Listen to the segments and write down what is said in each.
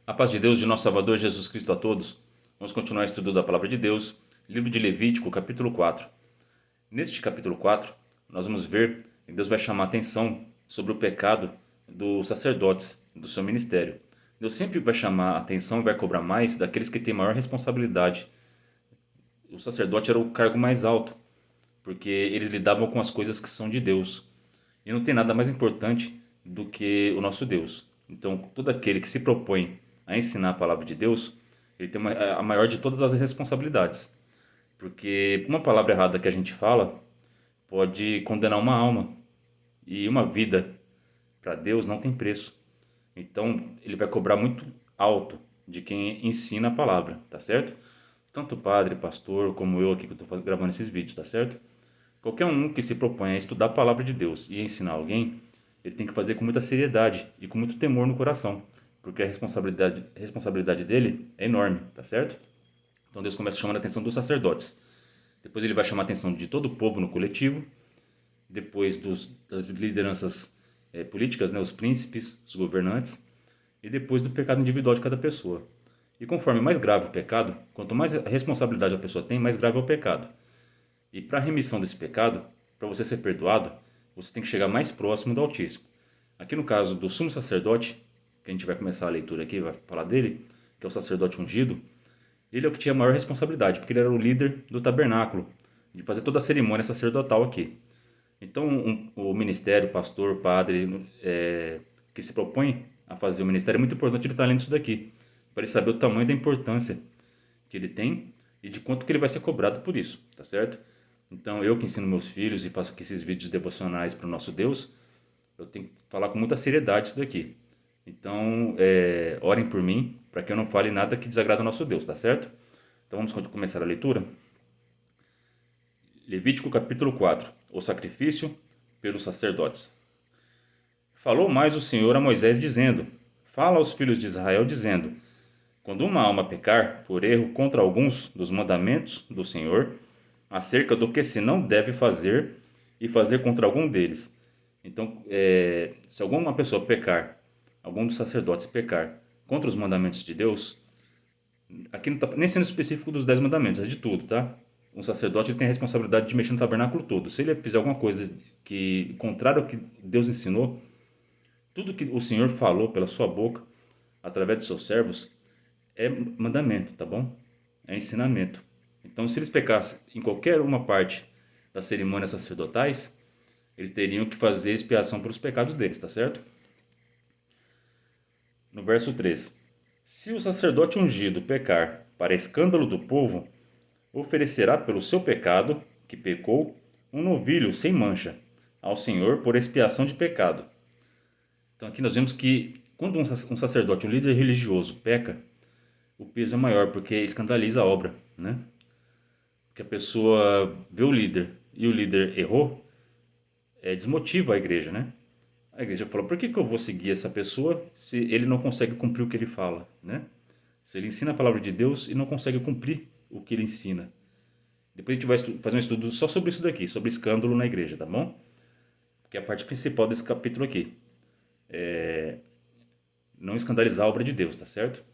A paz de Deus, de nosso Salvador Jesus Cristo a todos. Vamos continuar o estudo da Palavra de Deus, livro de Levítico, capítulo 4. Neste capítulo 4, nós vamos ver que Deus vai chamar a atenção sobre o pecado dos sacerdotes, do seu ministério. Deus sempre vai chamar a atenção e vai cobrar mais daqueles que têm maior responsabilidade. O sacerdote era o cargo mais alto, porque eles lidavam com as coisas que são de Deus. E não tem nada mais importante do que o nosso Deus. Então, todo aquele que se propõe a ensinar a palavra de Deus, ele tem a maior de todas as responsabilidades. Porque uma palavra errada que a gente fala pode condenar uma alma. E uma vida para Deus não tem preço. Então, ele vai cobrar muito alto de quem ensina a palavra, tá certo? Tanto padre, pastor, como eu aqui que estou gravando esses vídeos, tá certo? Qualquer um que se propõe a estudar a palavra de Deus e ensinar alguém, ele tem que fazer com muita seriedade e com muito temor no coração, porque a responsabilidade dele é enorme, tá certo? Então Deus começa chamando a atenção dos sacerdotes. Depois ele vai chamar a atenção de todo o povo no coletivo, depois das lideranças políticas, né, os príncipes, os governantes, e depois do pecado individual de cada pessoa. E conforme mais grave o pecado, quanto mais responsabilidade a pessoa tem, mais grave é o pecado. E para a remissão desse pecado, para você ser perdoado, você tem que chegar mais próximo do Altíssimo. Aqui no caso do sumo sacerdote, que a gente vai começar a leitura aqui, vai falar dele, que é o sacerdote ungido, ele é o que tinha a maior responsabilidade, porque ele era o líder do tabernáculo, de fazer toda a cerimônia sacerdotal aqui. Então, o ministério, pastor, padre, que se propõe a fazer o ministério, é muito importante ele estar lendo isso daqui, para ele saber o tamanho da importância que ele tem e de quanto que ele vai ser cobrado por isso, tá certo? Então, eu que ensino meus filhos e faço aqui esses vídeos devocionais para o nosso Deus, eu tenho que falar com muita seriedade isso daqui. Então, orem por mim, para que eu não fale nada que desagrada ao nosso Deus, tá certo? Então, vamos começar a leitura? Levítico capítulo 4. O sacrifício pelos sacerdotes. Falou mais o Senhor a Moisés, dizendo: Fala aos filhos de Israel, dizendo: Quando uma alma pecar, por erro, contra alguns dos mandamentos do Senhor, acerca do que se não deve fazer e fazer contra algum deles. Então, se alguma pessoa pecar, algum dos sacerdotes pecar contra os mandamentos de Deus, aqui não está nem sendo específico dos 10 mandamentos, é de tudo, tá? Um sacerdote ele tem a responsabilidade de mexer no tabernáculo todo. Se ele fizer alguma coisa que contrário ao que Deus ensinou, tudo que o Senhor falou pela sua boca, através de seus servos, é mandamento, tá bom? É ensinamento. Então, se eles pecassem em qualquer uma parte das cerimônias sacerdotais, eles teriam que fazer expiação pelos pecados deles, tá certo? No verso 3: Se o sacerdote ungido pecar para escândalo do povo, oferecerá pelo seu pecado, que pecou, um novilho sem mancha, ao Senhor por expiação de pecado. Então aqui nós vemos que quando um sacerdote, um líder religioso, peca, o peso é maior, porque escandaliza a obra, né? Porque a pessoa vê o líder e o líder errou, desmotiva a igreja, né? A igreja fala, por que eu vou seguir essa pessoa se ele não consegue cumprir o que ele fala, né? Se ele ensina a palavra de Deus e não consegue cumprir o que ele ensina. Depois a gente vai fazer um estudo só sobre isso daqui, sobre escândalo na igreja, tá bom? Que é a parte principal desse capítulo aqui. Não escandalizar a obra de Deus, tá certo?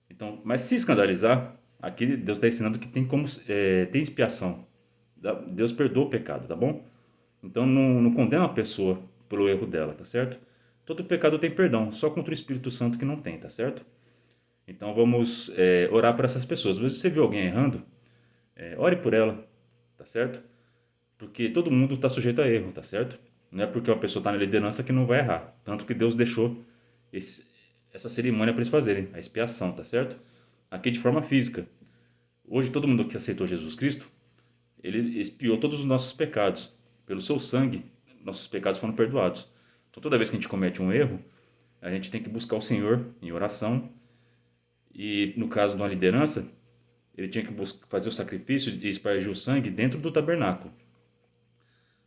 Então, mas se escandalizar, aqui Deus está ensinando que tem expiação. Deus perdoa o pecado, tá bom? Então não condena a pessoa pelo erro dela, tá certo? Todo pecado tem perdão, só contra o Espírito Santo que não tem, tá certo? Então vamos orar por essas pessoas. Às vezes você viu alguém errando, ore por ela, tá certo? Porque todo mundo está sujeito a erro, tá certo? Não é porque uma pessoa está na liderança que não vai errar. Tanto que Deus deixou essa cerimônia para eles fazerem, a expiação, tá certo? Aqui de forma física. Hoje todo mundo que aceitou Jesus Cristo, ele expiou todos os nossos pecados. Pelo seu sangue, nossos pecados foram perdoados. Então toda vez que a gente comete um erro, a gente tem que buscar o Senhor em oração. E no caso de uma liderança, ele tinha que fazer o sacrifício e espargir o sangue dentro do tabernáculo.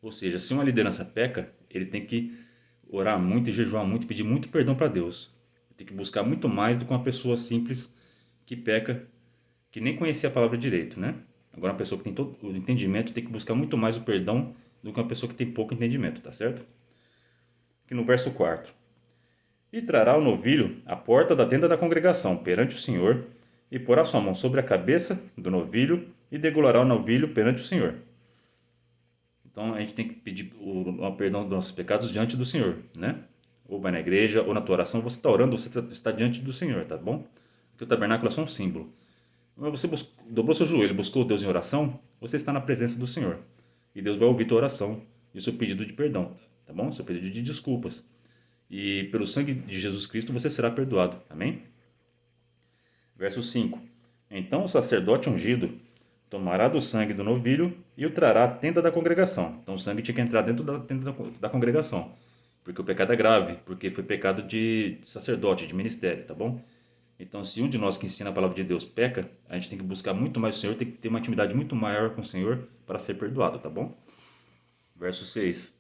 Ou seja, se uma liderança peca, ele tem que orar muito e jejuar muito, pedir muito perdão para Deus. Tem que buscar muito mais do que uma pessoa simples que peca, que nem conhecia a palavra direito, né? Agora, uma pessoa que tem todo o entendimento tem que buscar muito mais o perdão do que uma pessoa que tem pouco entendimento, tá certo? Aqui no verso 4. E trará o novilho à porta da tenda da congregação perante o Senhor, e porá sua mão sobre a cabeça do novilho, e degolará o novilho perante o Senhor. Então a gente tem que pedir o perdão dos nossos pecados diante do Senhor, né? Ou vai na igreja, ou na tua oração, você está orando, você está diante do Senhor, tá bom? Porque o tabernáculo é só um símbolo. Mas você dobrou seu joelho, buscou Deus em oração, você está na presença do Senhor. E Deus vai ouvir tua oração e o seu pedido de perdão, tá bom? O seu pedido de desculpas. E pelo sangue de Jesus Cristo você será perdoado. Amém? Verso 5. Então o sacerdote ungido tomará do sangue do novilho e o trará à tenda da congregação. Então o sangue tinha que entrar dentro da tenda da congregação. Porque o pecado é grave, porque foi pecado de sacerdote, de ministério, tá bom? Então, se um de nós que ensina a palavra de Deus peca, a gente tem que buscar muito mais o Senhor, tem que ter uma intimidade muito maior com o Senhor para ser perdoado, tá bom? Verso 6.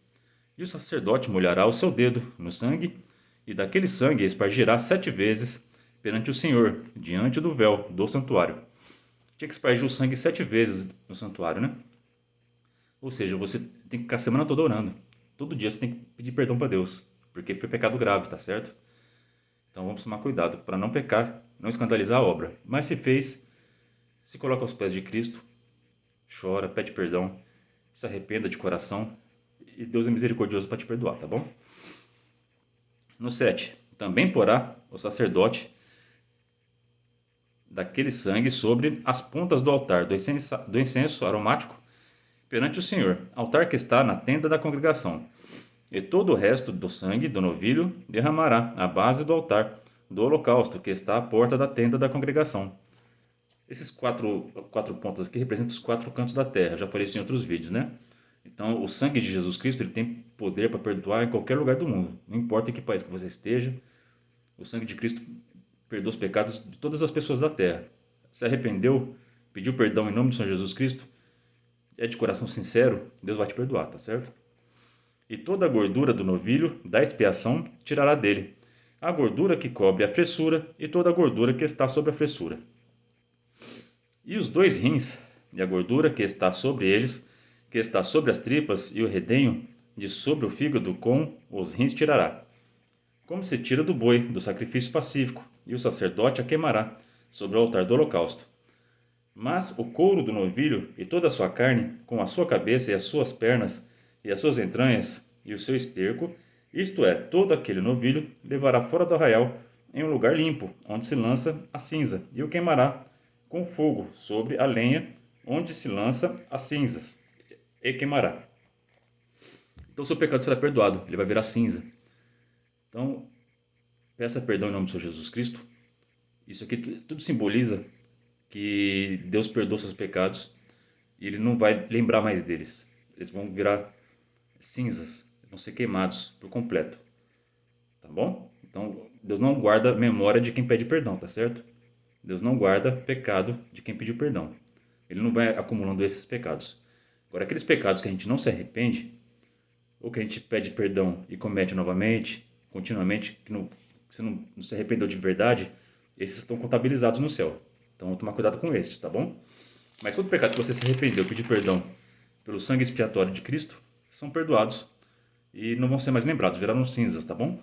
E o sacerdote molhará o seu dedo no sangue, e daquele sangue espargirá 7 vezes perante o Senhor, diante do véu do santuário. Tinha que espargir o sangue 7 vezes no santuário, né? Ou seja, você tem que ficar a semana toda orando. Todo dia você tem que pedir perdão para Deus, porque foi pecado grave, tá certo? Então vamos tomar cuidado para não pecar, não escandalizar a obra. Mas se fez, se coloca aos pés de Cristo, chora, pede perdão, se arrependa de coração e Deus é misericordioso para te perdoar, tá bom? No 7. Também porá o sacerdote daquele sangue sobre as pontas do altar do incenso aromático perante o Senhor, altar que está na tenda da congregação. E todo o resto do sangue do novilho derramará à base do altar do holocausto que está à porta da tenda da congregação. Esses quatro pontos aqui representam os 4 cantos da terra. Já falei isso em outros vídeos, né? Então, o sangue de Jesus Cristo ele tem poder para perdoar em qualquer lugar do mundo. Não importa em que país que você esteja, o sangue de Cristo perdoa os pecados de todas as pessoas da terra. Se arrependeu, pediu perdão em nome do Senhor Jesus Cristo, é de coração sincero, Deus vai te perdoar, tá certo? E toda a gordura do novilho da expiação tirará dele, a gordura que cobre a fressura e toda a gordura que está sobre a fressura. E os 2 rins, e a gordura que está sobre eles, que está sobre as tripas e o redenho, de sobre o fígado com os rins tirará. Como se tira do boi, do sacrifício pacífico, e o sacerdote a queimará sobre o altar do holocausto. Mas o couro do novilho e toda a sua carne, com a sua cabeça e as suas pernas, e as suas entranhas, e o seu esterco, isto é, todo aquele novilho, levará fora do arraial, em um lugar limpo, onde se lança a cinza, e o queimará com fogo sobre a lenha, onde se lança as cinzas, e queimará. Então seu pecado será perdoado, ele vai virar cinza. Então, peça perdão em nome do Senhor Jesus Cristo. Isso aqui tudo simboliza que Deus perdoa seus pecados e Ele não vai lembrar mais deles. Eles vão virar cinzas, vão ser queimados por completo. Tá bom? Então, Deus não guarda memória de quem pede perdão, tá certo? Deus não guarda pecado de quem pediu perdão. Ele não vai acumulando esses pecados. Agora, aqueles pecados que a gente não se arrepende, ou que a gente pede perdão e comete novamente, continuamente, que você não se arrependeu de verdade, esses estão contabilizados no céu. Então, vamos tomar cuidado com esses, tá bom? Mas todo pecado que você se arrependeu, pedir perdão pelo sangue expiatório de Cristo, são perdoados e não vão ser mais lembrados, viraram cinzas, tá bom?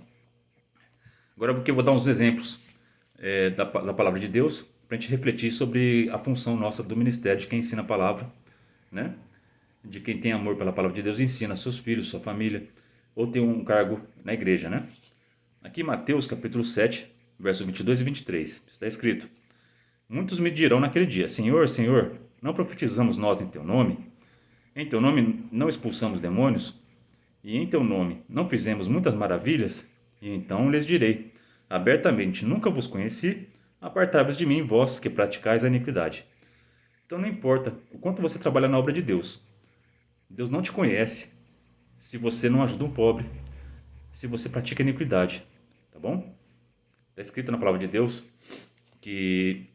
Agora eu vou dar uns exemplos da palavra de Deus para a gente refletir sobre a função nossa do ministério, de quem ensina a palavra, né? De quem tem amor pela palavra de Deus, ensina seus filhos, sua família, ou tem um cargo na igreja, né? Aqui em Mateus capítulo 7, verso 22 e 23, está escrito: Muitos me dirão naquele dia: Senhor, Senhor, não profetizamos nós em teu nome? Em teu nome não expulsamos demônios? E em teu nome não fizemos muitas maravilhas? E então lhes direi abertamente: Nunca vos conheci, apartai-vos de mim, vós que praticais a iniquidade. Então não importa o quanto você trabalha na obra de Deus, Deus não te conhece se você não ajuda um pobre, se você pratica iniquidade, tá bom? Está escrito na palavra de Deus que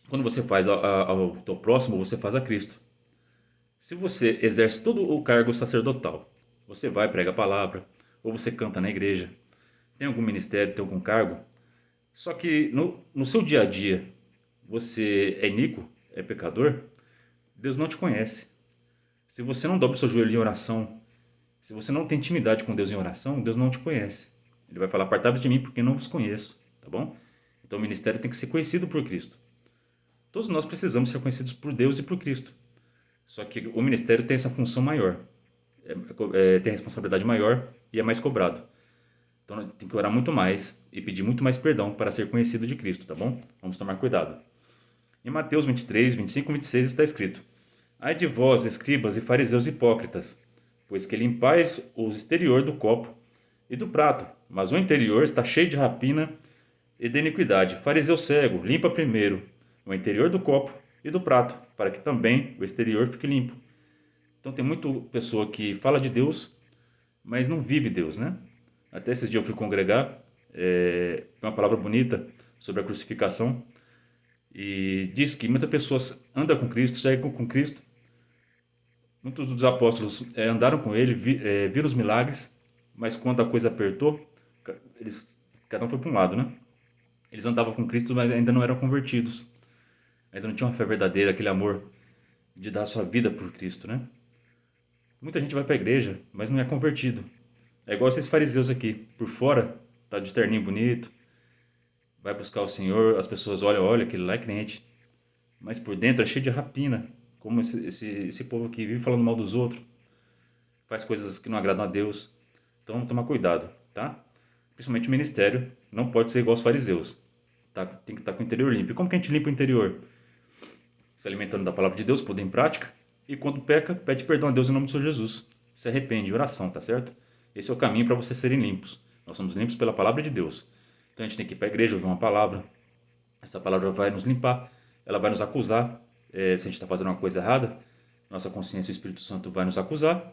quando você faz ao teu próximo, você faz a Cristo. Se você exerce todo o cargo sacerdotal, você vai pregar a palavra, ou você canta na igreja, tem algum ministério, tem algum cargo, só que no seu dia a dia você é iníquo, é pecador, Deus não te conhece. Se você não dobra o seu joelho em oração, se você não tem intimidade com Deus em oração, Deus não te conhece. Ele vai falar: apartai-vos de mim, porque não vos conheço, tá bom? Então o ministério tem que ser conhecido por Cristo. Todos nós precisamos ser conhecidos por Deus e por Cristo. Só que o ministério tem essa função maior, tem responsabilidade maior e é mais cobrado. Então tem que orar muito mais e pedir muito mais perdão para ser conhecido de Cristo, tá bom? Vamos tomar cuidado. Em Mateus 23, 25 e 26 está escrito: ai de vós, escribas e fariseus hipócritas, pois que limpais o exterior do copo e do prato, mas o interior está cheio de rapina e de iniquidade. Fariseu cego, limpa primeiro o interior do copo e do prato, para que também o exterior fique limpo. Então tem muita pessoa que fala de Deus, mas não vive Deus, né? Até esses dias eu fui congregar, uma palavra bonita sobre a crucificação, e diz que muitas pessoas andam com Cristo, seguem com Cristo. Muitos dos apóstolos andaram com ele, viram os milagres, mas quando a coisa apertou, cada um foi para um lado, né? Eles andavam com Cristo, mas ainda não eram convertidos. Ainda não tinham uma fé verdadeira, aquele amor de dar a sua vida por Cristo, né? Muita gente vai para a igreja, mas não é convertido. É igual esses fariseus aqui. Por fora, tá de terninho bonito, vai buscar o Senhor, as pessoas olham, aquele lá é crente. Mas por dentro é cheio de rapina, como esse povo que vive falando mal dos outros, faz coisas que não agradam a Deus. Então vamos tomar cuidado, tá? Principalmente o ministério não pode ser igual aos fariseus. Tá? Tem que estar com o interior limpo. E como que a gente limpa o interior? Se alimentando da palavra de Deus, pondo em prática. E quando peca, pede perdão a Deus em nome do Senhor Jesus. Se arrepende, oração, tá certo? Esse é o caminho para vocês serem limpos. Nós somos limpos pela palavra de Deus. Então a gente tem que ir para a igreja, ouvir uma palavra. Essa palavra vai nos limpar, ela vai nos acusar. Se a gente está fazendo uma coisa errada, nossa consciência e o Espírito Santo vai nos acusar.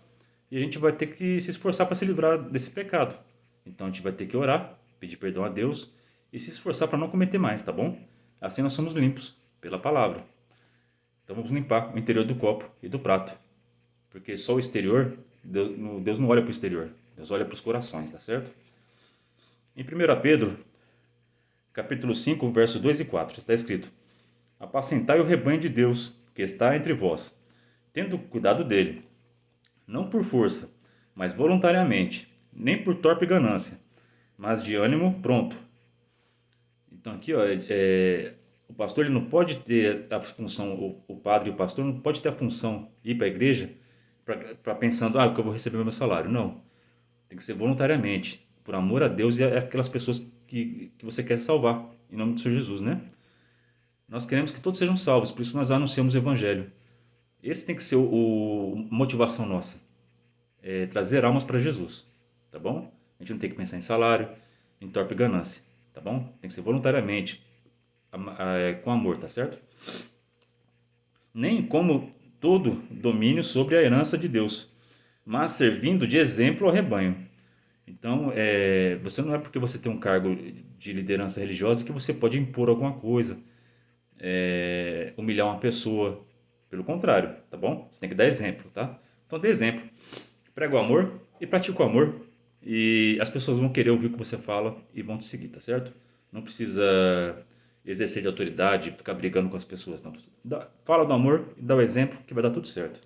E a gente vai ter que se esforçar para se livrar desse pecado. Então a gente vai ter que orar, pedir perdão a Deus e se esforçar para não cometer mais, tá bom? Assim nós somos limpos pela palavra. Então vamos limpar o interior do copo e do prato. Porque só o exterior, Deus não olha para o exterior, Deus olha para os corações, tá certo? Em 1 Pedro, capítulo 5, verso 2 e 4, está escrito: apacentai o rebanho de Deus, que está entre vós, tendo cuidado dele, não por força, mas voluntariamente, nem por torpe ganância, mas de ânimo pronto. Então aqui, o pastor ele não pode ter a função, o padre e o pastor não pode ter a função de ir para a igreja para pensando, que eu vou receber meu salário. Não, tem que ser voluntariamente, por amor a Deus e aquelas pessoas que você quer salvar, em nome do Senhor Jesus, né? Nós queremos que todos sejam salvos, por isso nós anunciamos o evangelho. Esse tem que ser o motivação nossa, trazer almas para Jesus, tá bom? A gente não tem que pensar em salário, em torpe ganância, tá bom? Tem que ser voluntariamente, com amor, tá certo? Nem como todo domínio sobre a herança de Deus, mas servindo de exemplo ao rebanho. Então, você não é porque você tem um cargo de liderança religiosa que você pode impor alguma coisa, humilhar uma pessoa. Pelo contrário, tá bom? Você tem que dar exemplo, tá? Então, dê exemplo. Prega o amor e pratica o amor. E as pessoas vão querer ouvir o que você fala e vão te seguir, tá certo? Não precisa exercer de autoridade, ficar brigando com as pessoas, não. Fala do amor e dá o exemplo que vai dar tudo certo.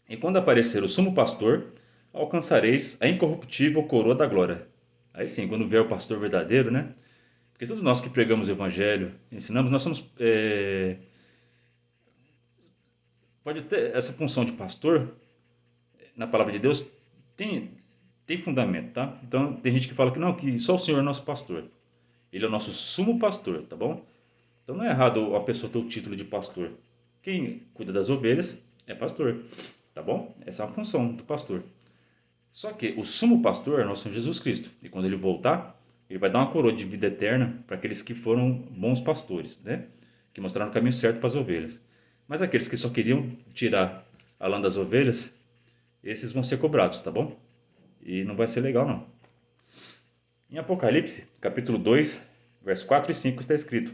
E quando aparecer o sumo pastor, alcançareis a incorruptível coroa da glória. Aí sim, quando vier o pastor verdadeiro, né? Porque todos nós que pregamos o evangelho, ensinamos, nós somos... pode ter essa função de pastor, na palavra de Deus, tem fundamento, tá? Então, tem gente que fala que não, que só o Senhor é nosso pastor. Ele é o nosso sumo pastor, tá bom? Então, não é errado a pessoa ter o título de pastor. Quem cuida das ovelhas é pastor, tá bom? Essa é a função do pastor. Só que o sumo pastor é nosso Senhor Jesus Cristo. E quando ele voltar, ele vai dar uma coroa de vida eterna para aqueles que foram bons pastores, né? Que mostraram o caminho certo para as ovelhas. Mas aqueles que só queriam tirar a lã das ovelhas, esses vão ser cobrados, tá bom? E não vai ser legal, não. Em Apocalipse, capítulo 2, verso 4 e 5 está escrito: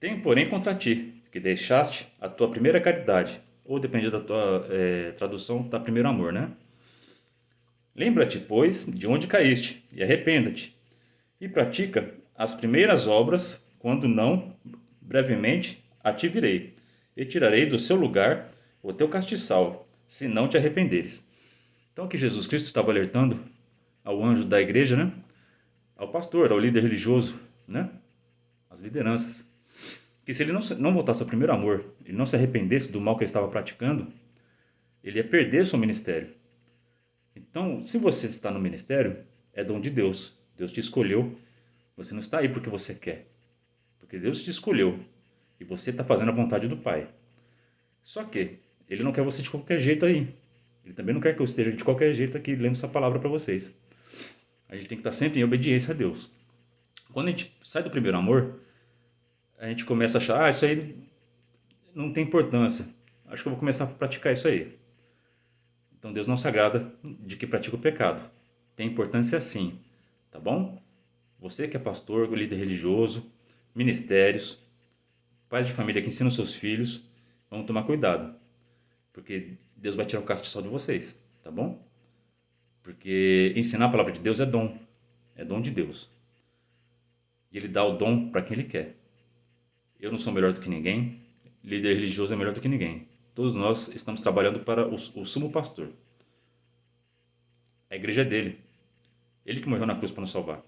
tenho, porém, contra ti, que deixaste a tua primeira caridade, ou depende da tua tradução, tá primeiro amor, né? Lembra-te, pois, de onde caíste, e arrependa-te, e pratica as primeiras obras, quando não, brevemente, a te virei, e tirarei do seu lugar o teu castiçal, se não te arrependeres. Então aqui Jesus Cristo estava alertando ao anjo da igreja, né? Ao pastor, ao líder religioso, né? As lideranças. Que se ele não voltasse ao primeiro amor, ele não se arrependesse do mal que ele estava praticando, ele ia perder seu ministério. Então, se você está no ministério, é dom de Deus. Deus te escolheu. Você não está aí porque você quer. Porque Deus te escolheu. E você está fazendo a vontade do Pai. Só que Ele não quer você de qualquer jeito aí. Ele também não quer que eu esteja de qualquer jeito aqui lendo essa palavra para vocês. A gente tem que estar sempre em obediência a Deus. Quando a gente sai do primeiro amor, a gente começa a achar, isso aí não tem importância. Acho que eu vou começar a praticar isso aí. Então Deus não se agrada de que pratica o pecado. Tem importância sim, tá bom? Você que é pastor, líder religioso, ministérios, pais de família que ensinam seus filhos, vamos tomar cuidado. Porque Deus vai tirar o castigo de vocês, tá bom? Porque ensinar a palavra de Deus é dom de Deus. E Ele dá o dom para quem Ele quer. Eu não sou melhor do que ninguém, líder religioso é melhor do que ninguém. Todos nós estamos trabalhando para o sumo pastor. A igreja é dele. Ele que morreu na cruz para nos salvar.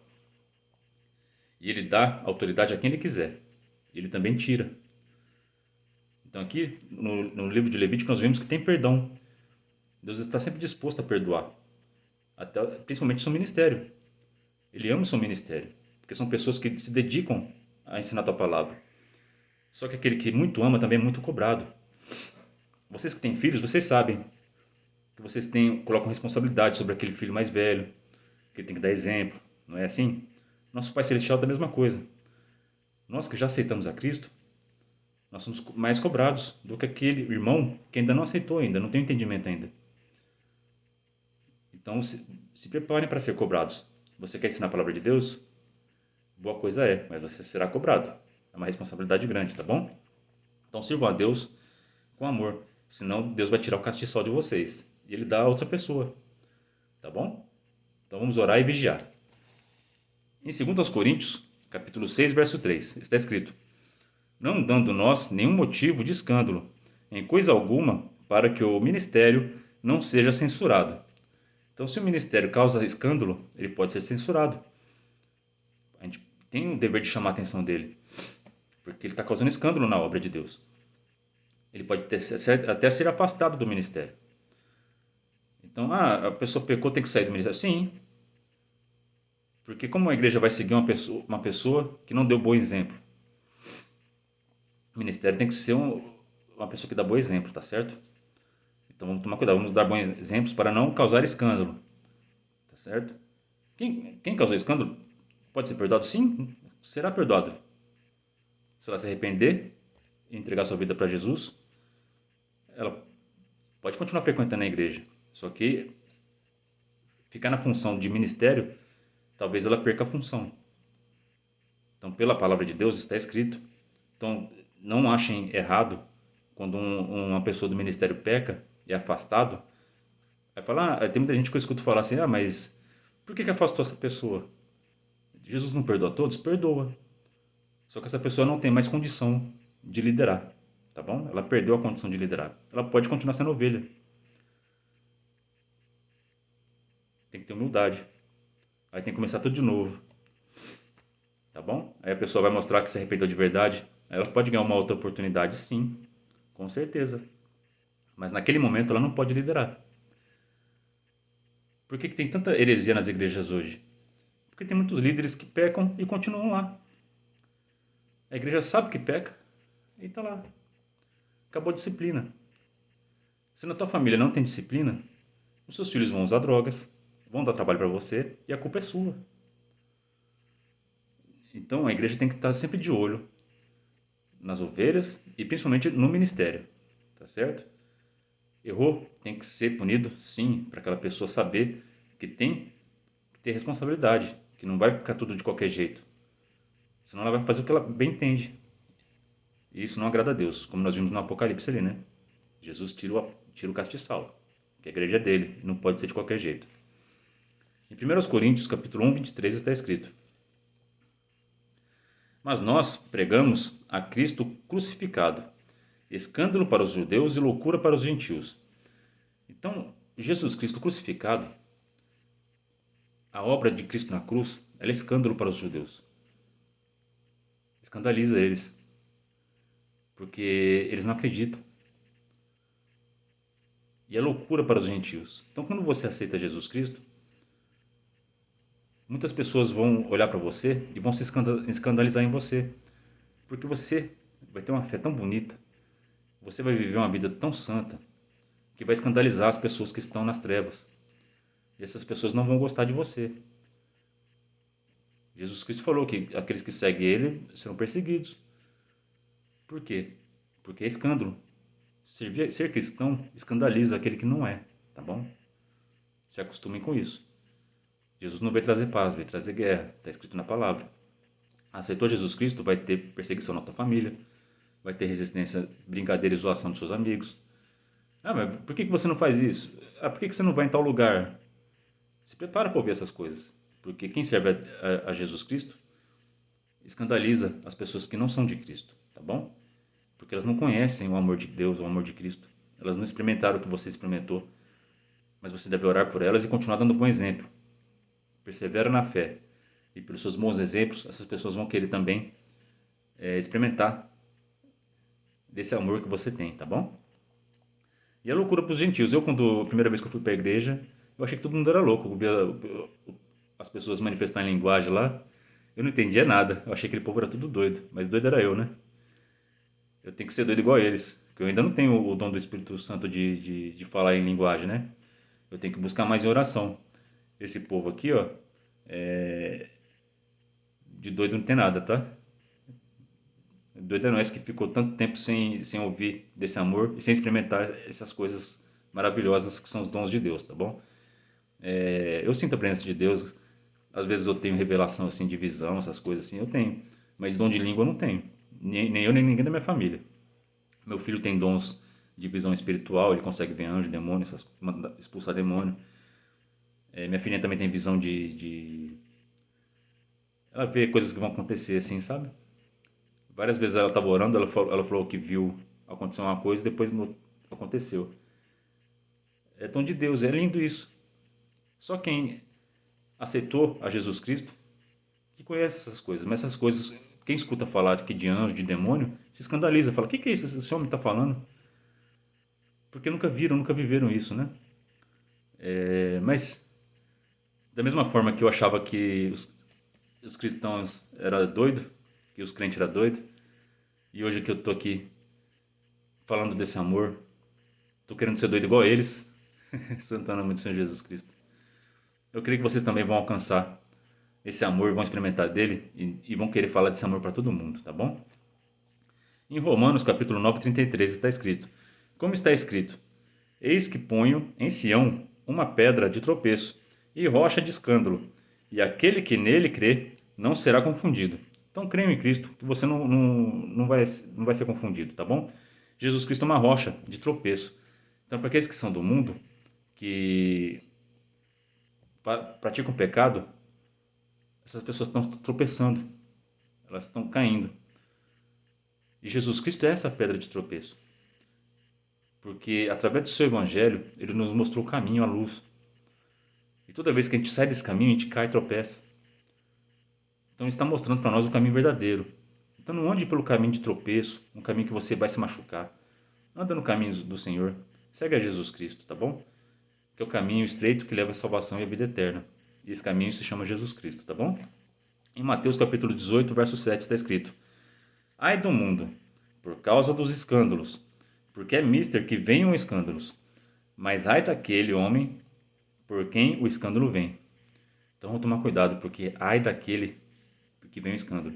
E ele dá autoridade a quem ele quiser. Ele também tira. Então aqui no livro de Levítico nós vemos que tem perdão. Deus está sempre disposto a perdoar. Até, principalmente o seu ministério. Ele ama o seu ministério. Porque são pessoas que se dedicam a ensinar a tua palavra. Só que aquele que muito ama também é muito cobrado. Vocês que têm filhos, vocês sabem que vocês colocam responsabilidade sobre aquele filho mais velho, que ele tem que dar exemplo, não é assim? Nosso Pai Celestial é da mesma coisa. Nós que já aceitamos a Cristo, nós somos mais cobrados do que aquele irmão que ainda não aceitou ainda, não tem entendimento ainda. Então se preparem para ser cobrados. Você quer ensinar a palavra de Deus? Boa coisa é, mas você será cobrado. É uma responsabilidade grande, tá bom? Então sirvam a Deus com amor. Senão Deus vai tirar o castiçal de vocês. E Ele dá a outra pessoa. Tá bom? Então vamos orar e vigiar. Em 2 Coríntios, capítulo 6, verso 3, está escrito: não dando nós nenhum motivo de escândalo, em coisa alguma, para que o ministério não seja censurado. Então, se o ministério causa escândalo, ele pode ser censurado. A gente tem o dever de chamar a atenção dele, porque ele está causando escândalo na obra de Deus. Ele pode até ser afastado do ministério. Então, a pessoa pecou, tem que sair do ministério? Sim. Porque como a igreja vai seguir uma pessoa que não deu bom exemplo? O ministério tem que ser uma pessoa que dá bom exemplo, tá certo? Então vamos tomar cuidado, vamos dar bons exemplos para não causar escândalo, tá certo? Quem causou escândalo pode ser perdoado? Sim, será perdoado. Se ela se arrepender e entregar sua vida para Jesus, ela pode continuar frequentando a igreja. Só que ficar na função de ministério, talvez ela perca a função. Então, pela palavra de Deus está escrito. Então, não achem errado quando uma pessoa do ministério peca e é afastado. Vai falar, tem muita gente que eu escuto falar assim, mas por que afastou essa pessoa? Jesus não perdoa a todos? Perdoa. Só que essa pessoa não tem mais condição de liderar, tá bom? Ela perdeu a condição de liderar. Ela pode continuar sendo ovelha. Tem que ter humildade. Aí tem que começar tudo de novo. Tá bom? Aí a pessoa vai mostrar que se arrependeu de verdade. Ela pode ganhar uma outra oportunidade, sim. Com certeza. Mas naquele momento ela não pode liderar. Por que tem tanta heresia nas igrejas hoje? Porque tem muitos líderes que pecam e continuam lá. A igreja sabe que peca e está lá. Acabou a disciplina. Se na tua família não tem disciplina, os seus filhos vão usar drogas, vão dar trabalho para você e a culpa é sua. Então a igreja tem que estar sempre de olho nas ovelhas e principalmente no ministério, tá certo? Errou, tem que ser punido, sim, para aquela pessoa saber que tem que ter responsabilidade, que não vai ficar tudo de qualquer jeito. Senão ela vai fazer o que ela bem entende. E isso não agrada a Deus, como nós vimos no Apocalipse ali, né? Jesus tira o castiçal, que a igreja é dele, não pode ser de qualquer jeito. Em 1 Coríntios, capítulo 1, 23, está escrito: mas nós pregamos a Cristo crucificado, escândalo para os judeus e loucura para os gentios. Então, Jesus Cristo crucificado A obra de Cristo na cruz, ela é escândalo para os judeus. Escandaliza eles, porque eles não acreditam. E é loucura para os gentios. Então, quando você aceita Jesus Cristo, muitas pessoas vão olhar para você e vão se escandalizar em você, porque você vai ter uma fé tão bonita, você vai viver uma vida tão santa, que vai escandalizar as pessoas que estão nas trevas. E essas pessoas não vão gostar de você. Jesus Cristo falou que aqueles que seguem Ele serão perseguidos. Por quê? Porque é escândalo. Ser cristão escandaliza aquele que não é, tá bom? Se acostumem com isso. Jesus não veio trazer paz, veio trazer guerra. Está escrito na palavra. Aceitou Jesus Cristo, vai ter perseguição na tua família, vai ter resistência, brincadeira e zoação dos seus amigos. Ah, mas por que você não faz isso? Ah, por que você não vai em tal lugar? Se prepara para ouvir essas coisas. Porque quem serve a Jesus Cristo escandaliza as pessoas que não são de Cristo, tá bom? Porque elas não conhecem o amor de Deus, o amor de Cristo. Elas não experimentaram o que você experimentou. Mas você deve orar por elas e continuar dando bom exemplo. Persevera na fé. E pelos seus bons exemplos, essas pessoas vão querer também experimentar desse amor que você tem, tá bom? E é loucura para os gentios. A primeira vez que eu fui para a igreja, eu achei que todo mundo era louco. Eu via as pessoas manifestarem linguagem lá. Eu não entendia nada. Eu achei que aquele povo era tudo doido. Mas doido era eu, né? Eu tenho que ser doido igual a eles. Porque eu ainda não tenho o dom do Espírito Santo de falar em linguagem, né? Eu tenho que buscar mais em oração. Esse povo aqui, ó, de doido não tem nada, tá? Doido não é esse que ficou tanto tempo sem ouvir desse amor e sem experimentar essas coisas maravilhosas que são os dons de Deus, tá bom? Eu sinto a presença de Deus. Às vezes eu tenho revelação assim de visão, essas coisas assim, eu tenho. Mas dom de língua eu não tenho. Nem eu, nem ninguém da minha família. Meu filho tem dons de visão espiritual, ele consegue ver anjo, demônio, expulsar demônio. Minha filha também tem visão ela vê coisas que vão acontecer assim, sabe? Várias vezes ela estava orando, ela falou que viu acontecer uma coisa e depois aconteceu. É dom de Deus, é lindo isso. Só quem aceitou a Jesus Cristo que conhece essas coisas. Mas essas coisas, quem escuta falar de anjo, de demônio, se escandaliza. Fala, o que é isso que esse homem está falando? Porque nunca viram, nunca viveram isso, né? Mas, da mesma forma que eu achava que os cristãos eram doidos, que os crentes eram doidos, e hoje que eu tô aqui falando desse amor, tô querendo ser doido igual a eles, Santana, muito Senhor Jesus Cristo. Eu creio que vocês também vão alcançar esse amor, vão experimentar dele e vão querer falar desse amor para todo mundo, tá bom? Em Romanos capítulo 9, 33 está escrito: como está escrito, eis que ponho em Sião uma pedra de tropeço e rocha de escândalo, e aquele que nele crê não será confundido. Então creia em Cristo, que você não vai ser confundido, tá bom? Jesus Cristo é uma rocha de tropeço. Então, para aqueles que são do mundo, que praticam pecado, essas pessoas estão tropeçando, elas estão caindo. E Jesus Cristo é essa pedra de tropeço. Porque através do seu evangelho, ele nos mostrou o caminho, a luz. E toda vez que a gente sai desse caminho, a gente cai e tropeça. Então ele está mostrando para nós o caminho verdadeiro. Então não ande pelo caminho de tropeço, um caminho que você vai se machucar. Anda no caminho do Senhor. Segue a Jesus Cristo, tá bom? Que é o caminho estreito que leva à salvação e à vida eterna. E esse caminho se chama Jesus Cristo, tá bom? Em Mateus capítulo 18, verso 7 está escrito: ai do mundo, por causa dos escândalos, porque é mister que venham escândalos, mas ai daquele homem por quem o escândalo vem. Então vamos tomar cuidado, porque ai daquele que vem o escândalo.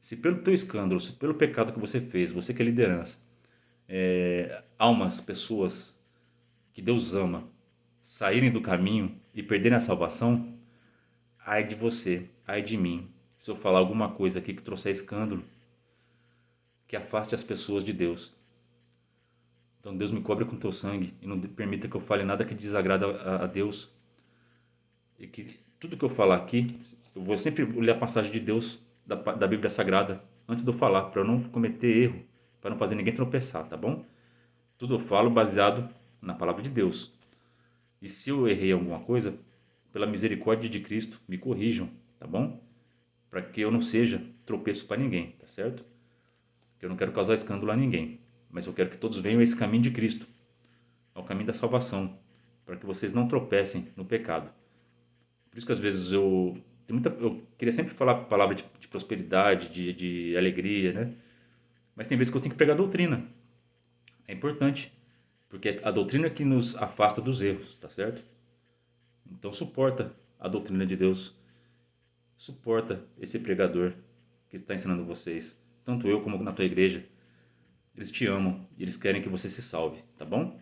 Se pelo teu escândalo, se pelo pecado que você fez, você que é liderança, almas, pessoas que Deus ama, saírem do caminho e perderem a salvação, ai de você, ai de mim, se eu falar alguma coisa aqui que trouxer escândalo, que afaste as pessoas de Deus. Então Deus me cobre com teu sangue e não permita que eu fale nada que desagrada a Deus. E que tudo que eu falar aqui, eu vou sempre ler a passagem de Deus da Bíblia Sagrada antes de eu falar, para eu não cometer erro, para não fazer ninguém tropeçar, tá bom? Tudo eu falo baseado na palavra de Deus. E se eu errei alguma coisa, pela misericórdia de Cristo, me corrijam, tá bom? Para que eu não seja tropeço para ninguém, tá certo? Porque eu não quero causar escândalo a ninguém, mas eu quero que todos venham a esse caminho de Cristo, ao caminho da salvação, para que vocês não tropecem no pecado. Por isso que às vezes eu queria sempre falar a palavra de prosperidade, de alegria, né? Mas tem vezes que eu tenho que pregar doutrina. É importante, porque é a doutrina que nos afasta dos erros, tá certo? Então suporta a doutrina de Deus, suporta esse pregador que está ensinando vocês, tanto eu como na tua igreja. Eles te amam e eles querem que você se salve, tá bom?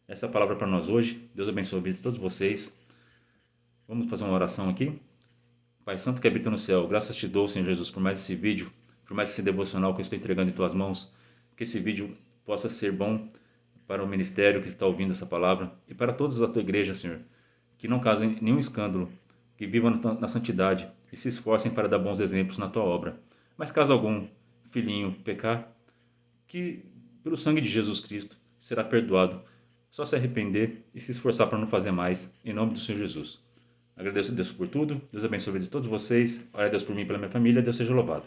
Essa é a palavra para nós hoje. Deus abençoe a vida de todos vocês. Vamos fazer uma oração aqui. Pai Santo que habita no céu, graças te dou, Senhor Jesus, por mais esse vídeo, por mais esse devocional que eu estou entregando em tuas mãos. Que esse vídeo possa ser bom para o ministério que está ouvindo essa palavra e para todos da tua igreja, Senhor. Que não causem nenhum escândalo, que vivam na santidade e se esforcem para dar bons exemplos na tua obra. Mas caso algum filhinho pecar, que pelo sangue de Jesus Cristo será perdoado. Só se arrepender e se esforçar para não fazer mais, em nome do Senhor Jesus. Agradeço a Deus por tudo, Deus abençoe a vida de todos vocês, ore a Deus por mim e pela minha família, Deus seja louvado.